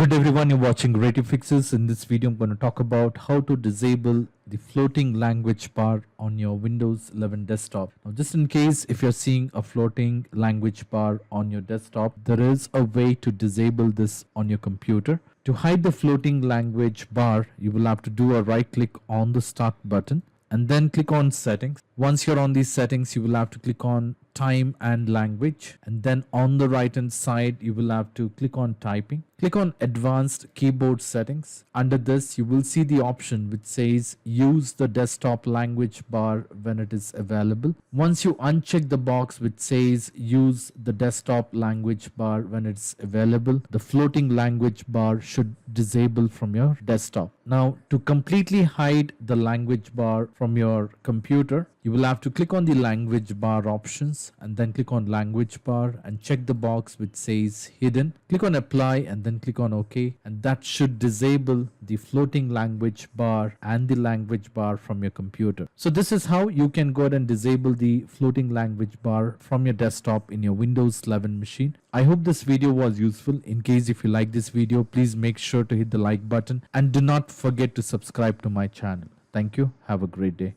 Good everyone, you're watching Creative Fixes. In this video, I'm going to talk about how to disable the floating language bar on your Windows 11 desktop. Now, just in case if you're seeing a floating language bar on your desktop, there is a way to disable this on your computer. To hide the floating language bar, you will have to do a right click on the start button and then click on settings. Once you're on these settings, you will have to click on time and language, and then on the right hand side you will have to click on typing. Click on advanced keyboard settings. Under this you will see the option which says use the desktop language bar when it is available. Once you uncheck the box which says use the desktop language bar when it's available, the floating language bar should disable from your desktop. Now, to completely hide the language bar from your computer, you will have to click on the language bar options and then click on language bar and check the box which says hidden. Click on apply and then click on OK, and that should disable the floating language bar and the language bar from your computer. So this is how you can go ahead and disable the floating language bar from your desktop in your Windows 11 machine. I hope this video was useful. In case if you like this video, please make sure to hit the like button and do not forget to subscribe to my channel. Thank you. Have a great day.